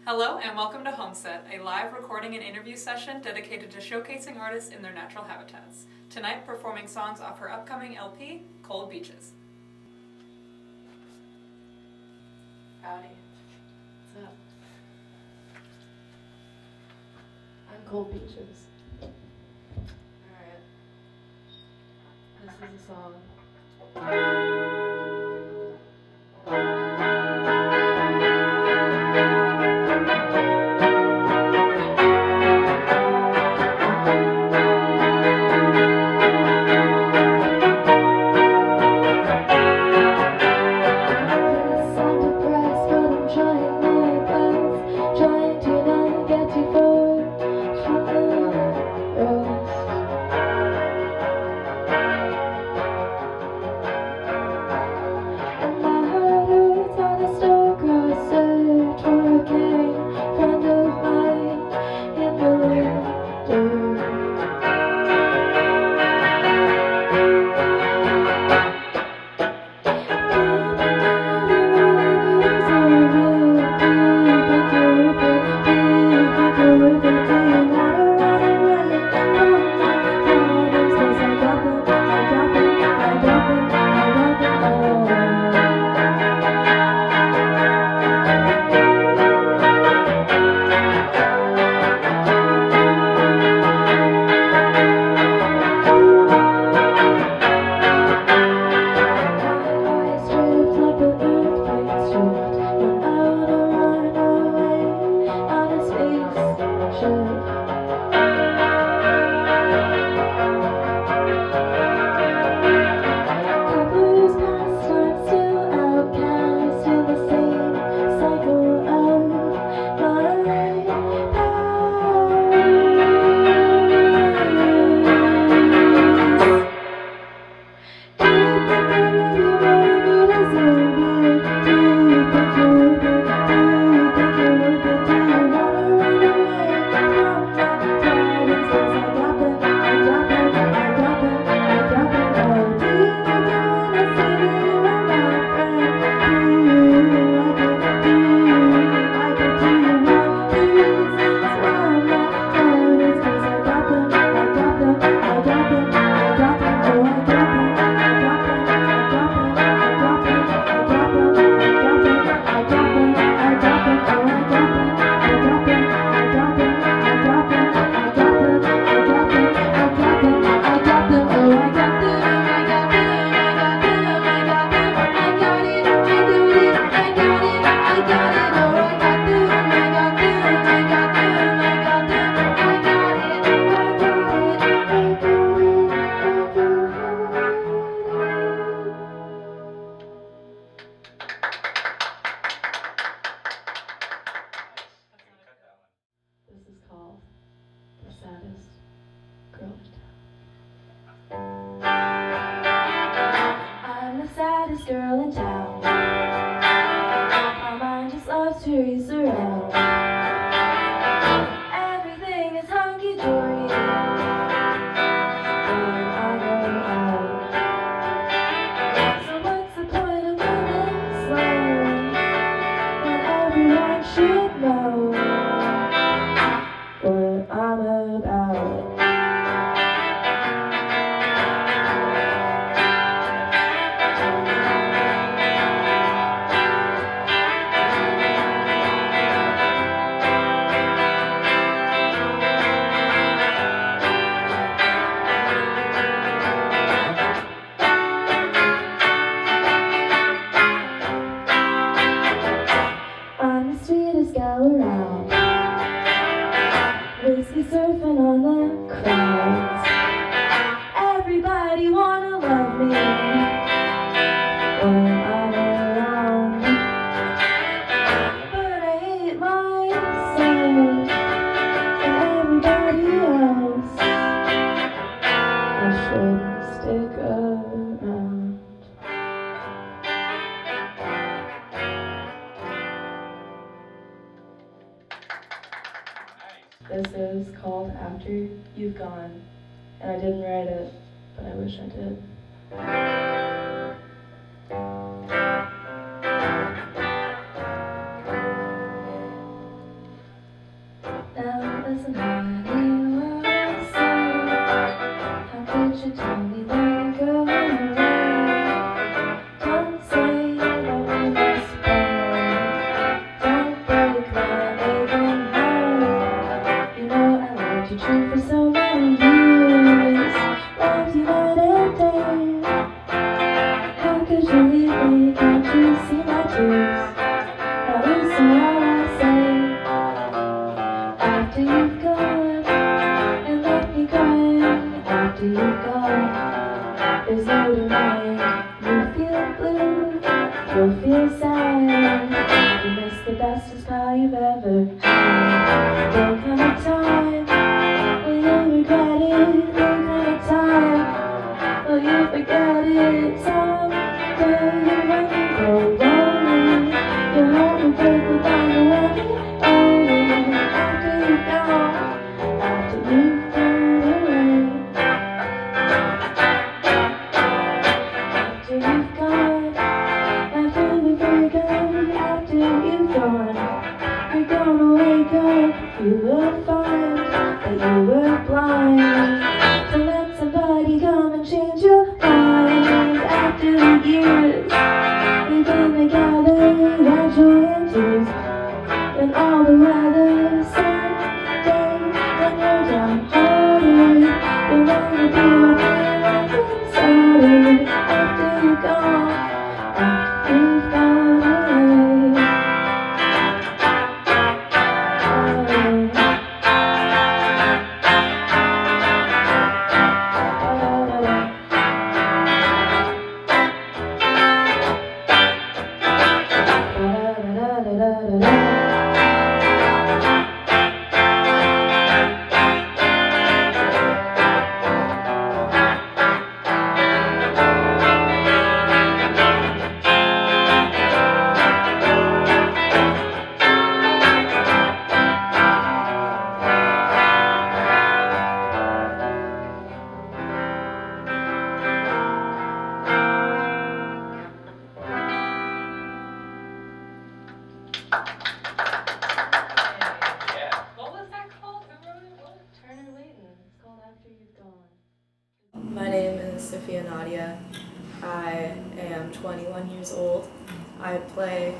Hello and welcome to Homeset, a live recording and interview session dedicated to showcasing artists in their natural habitats. Tonight, performing songs off her upcoming LP, Cold Beaches. Howdy. What's up? I'm Cold Beaches. Alright. This is a song. This is called The Saddest Girl in Town. I'm the saddest girl in town. My mind just loves to race around. Everything is hunky-dory when I go out. So what's the point of living slow when everyone should know what I'm about? I'm the sweetest gal around, whiskey surfing on the crowds. Everybody wanna love me when I'm around, but I hate myself and everybody else. I shouldn't stick around. This is called After You've Gone, and I didn't write it, but I wish I did. choose. Now listen what I say. After you've gone and left me crying, after you've gone, there's no denying. You feel blue, you'll feel sad. You miss the bestest pal you've ever had. There'll come a time when you'll regret it. There'll come a time when you'll forget it. Someday when you grow lonely, your heart will break without the one and only. After you've gone, after you've gone away. After you've gone, after the breakup, after you've gone, you're gonna wake up, you will find that you were blind. To let somebody come and change your mind. After the years we've been together, that joy and tears, when all the weather, someday when you're downhearted, you'll wanna be right where everything started. After you're gone, after you've gone away. What was that called? Who wrote it? What? Turner Layton. It's called After You've Gone. My name is Sophia Nadia. I am 21 years old. I play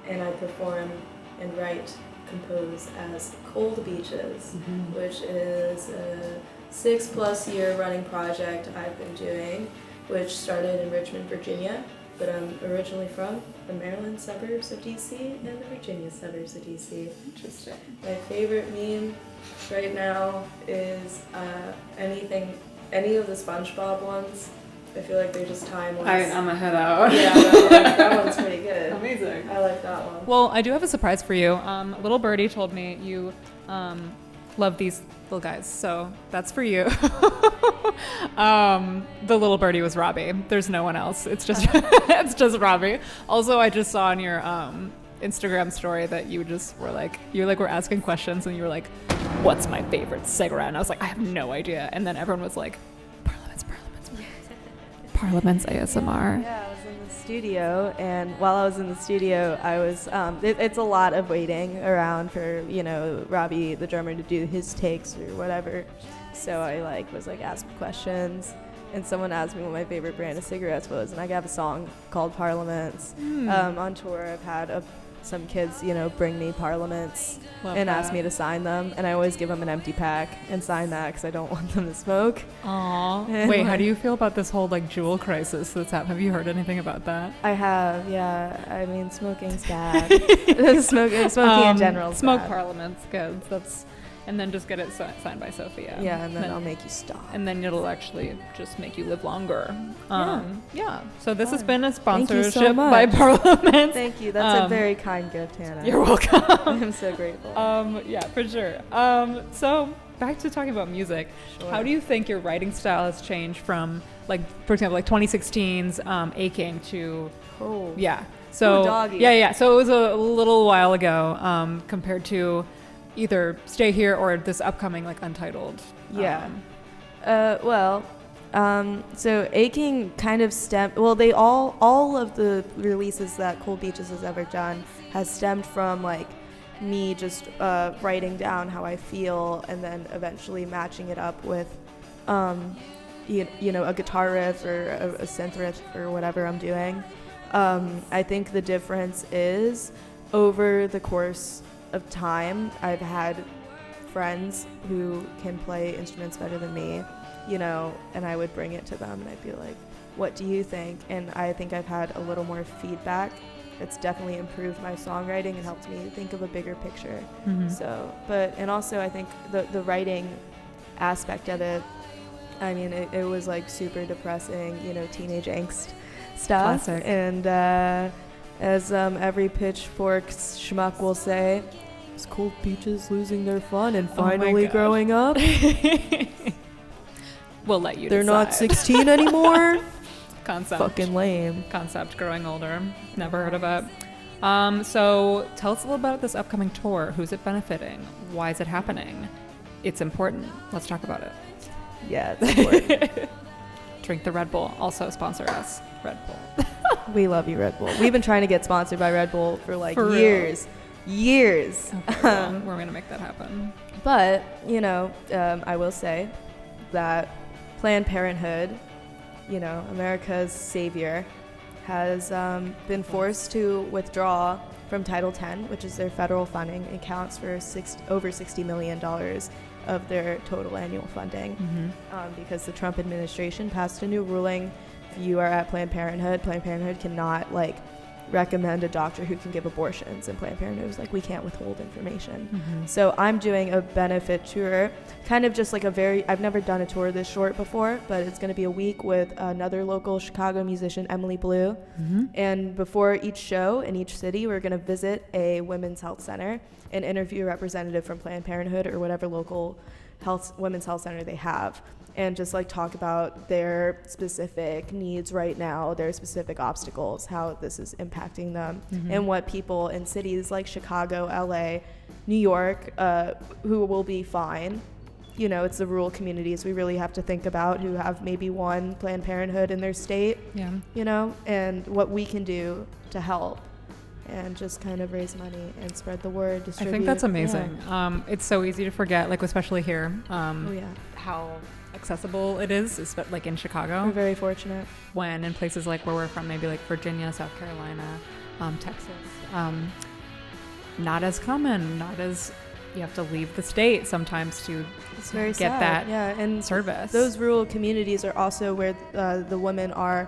and I perform and write, compose as Cold Beaches, which is a 6+ year running project I've been doing, which started in Richmond, Virginia, but I'm originally from the Maryland suburbs of DC and the Virginia suburbs of DC. Interesting. My favorite meme right now is any of the SpongeBob ones. I feel like they're just timeless. I'm a head out. Yeah, that one's pretty good. Amazing. I like that one. Well, I do have a surprise for you. Little Birdie told me you love these little guys, so that's for you. The little birdie was Robbie. There's no one else. It's just it's just Robbie. Also, I just saw on your Instagram story that you just were asking questions and you were like, "What's my favorite cigarette?" And I was like, "I have no idea." And then everyone was like, Parliaments ASMR. Yeah, I was in the studio, and while I was in the studio, I was. It's a lot of waiting around for Robbie the drummer to do his takes or whatever. So I was asking questions, and someone asked me what my favorite brand of cigarettes was, and I have a song called Parliaments. On tour, I've had some kids, bring me Parliaments and ask me to sign them, and I always give them an empty pack and sign that because I don't want them to smoke. Aww. Wait, how do you feel about this whole Juul crisis that's happening? Have you heard anything about that? I have, yeah. I mean, smoking's bad. Smoking in general is smoke bad. Parliaments, good. And then just get it signed by Sophia. Yeah, and then I'll make you stop. And then it'll actually just make you live longer. Yeah. So this has Fun. been a Thank you so sponsorship much. by Parliament. Thank you. That's a very kind gift, Hannah. You're welcome. I'm so grateful. Yeah, for sure. So back to talking about music. Sure. How do you think your writing style has changed from, for example, 2016's Aching to, So Ooh, doggy. yeah. So it was a little while ago compared to either Stay Here or this upcoming Untitled. Yeah. So Aching kind of stemmed. Well, they all of the releases that Cold Beaches has ever done has stemmed from me just writing down how I feel and then eventually matching it up with, a guitar riff or a synth riff or whatever I'm doing. I think the difference is over the course of time, I've had friends who can play instruments better than me, and I would bring it to them and I'd be like, what do you think? And I think I've had a little more feedback it's definitely improved my songwriting and helped me think of a bigger picture. Mhm. So, and also I think the writing aspect of it, I mean, it was like super depressing, you know, teenage angst stuff. Classic. And as every pitchfork schmuck will say, it's cool beaches losing their fun and Oh my finally gosh. growing up. We'll let you They're not decide. 16 anymore. Concept. Fucking lame. Concept, growing older. Never heard of it. So tell us a little about this upcoming tour. Who's it benefiting? Why is it happening? It's important. Let's talk about it. Yeah, it's important. Drink the Red Bull. Also sponsor us, Red Bull. We love you, Red Bull. We've been trying to get sponsored by Red Bull for like For real? years. Okay, well, we're gonna make that happen. But, you know, I will say that Planned Parenthood, you know, America's savior, has been forced to withdraw from Title X, which is their federal funding. It counts for over $60 million of their total annual funding, because the Trump administration passed a new ruling. If you are at Planned Parenthood cannot like recommend a doctor who can give abortions, and Planned Parenthood was like, we can't withhold information. So I'm doing a benefit tour, kind of just like I've never done a tour this short before, but it's going to be a week with another local Chicago musician, Emily Blue. And before each show in each city, we're going to visit a women's health center and interview a representative from Planned Parenthood or whatever local women's health center they have, and just like talk about their specific needs right now, their specific obstacles, how this is impacting them, and what people in cities like Chicago, LA, New York, who will be fine. You know, it's the rural communities we really have to think about, who have maybe one Planned Parenthood in their state, Yeah. you know, and what we can do to help and just kind of raise money and spread the word, distribute. I think that's amazing. It's so easy to forget, like especially here, Oh yeah, how accessible it is, like in Chicago. we're very fortunate. When in places like where we're from, maybe like Virginia, South Carolina, Texas, not as common, not as, you have to leave the state sometimes to It's very get sad. that Yeah, and service. those rural communities are also where the women are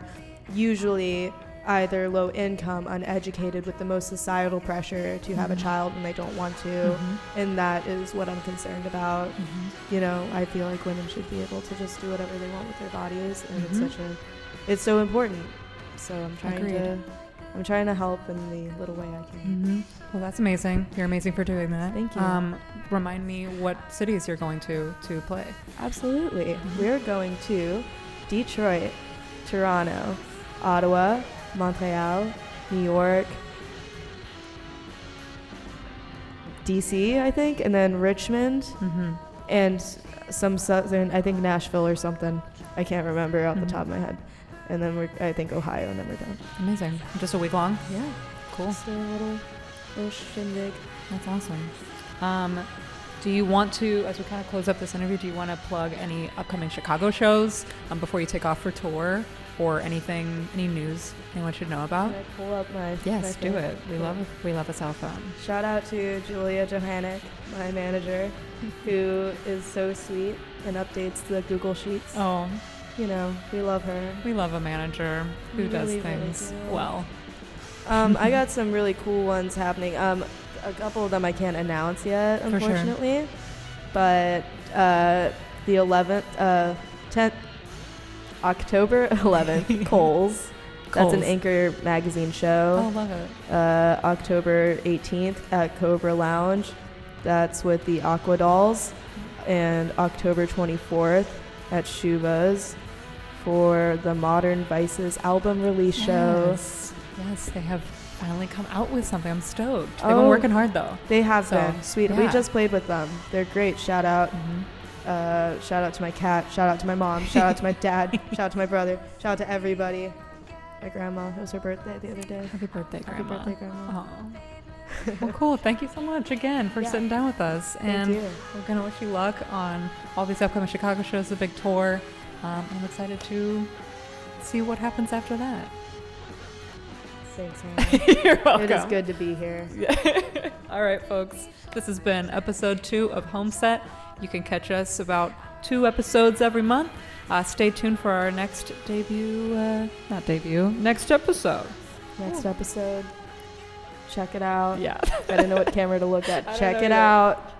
usually either low income, uneducated, with the most societal pressure to have a child when they don't want to. And that is what I'm concerned about. You know, I feel like women should be able to just do whatever they want with their bodies, and it's so important. So I'm trying to help in the little way I can. Well, that's amazing. You're amazing for doing that. Thank you. Remind me what cities you're going to play. Absolutely. We're going to Detroit, Toronto, Ottawa, Montreal, New York, DC, I think, and then Richmond, and some southern, I think Nashville or something. I can't remember off the top of my head. And then I think Ohio, and then we're done. Amazing. Just a week long? Yeah. Cool. Just a little shindig. That's awesome. Do you want to, as we kind of close up this interview, do you want to plug any upcoming Chicago shows before you take off for tour, or anything, any news anyone should know about? Can I pull up my Yes, my do phone? it. We love a cell phone. Shout out to Julia Johannick, my manager, who is so sweet and updates the Google Sheets. Oh, You know, we love her. we love a manager who We does really, really things do. well. I got some really cool ones happening. A couple of them I can't announce yet, For sure. unfortunately. But the 10th, October 11th, Coles. That's an Coles. Anchor magazine show. Oh, love it. October 18th at Cobra Lounge. That's with the Aqua Dolls. And October 24th at Shuva's for the Modern Vices album release show. Yes, they have finally come out with something. I'm stoked. They've been working hard though. They have So, been. Sweet. We yeah. just played with them. They're great. Shout out. Shout out to my cat. Shout out to my mom. Shout out to my dad. Shout out to my brother. Shout out to everybody. My grandma. It was her birthday the other day. Happy birthday, Happy Grandma. birthday, Grandma. Aw. Well, cool. Thank you so much again for Yeah. sitting down with us. Thank And you. we're going to wish you luck on all these upcoming Chicago shows, the big tour. I'm excited to see what happens after that. Thanks, man. You're welcome. It is good to be here. All right, folks. This has been episode 2 of Homeset. You can catch us about 2 episodes every month. Stay tuned for our next next episode. Next episode. check it out. Yeah. I didn't know what camera to look at. I don't Check know it yet. out.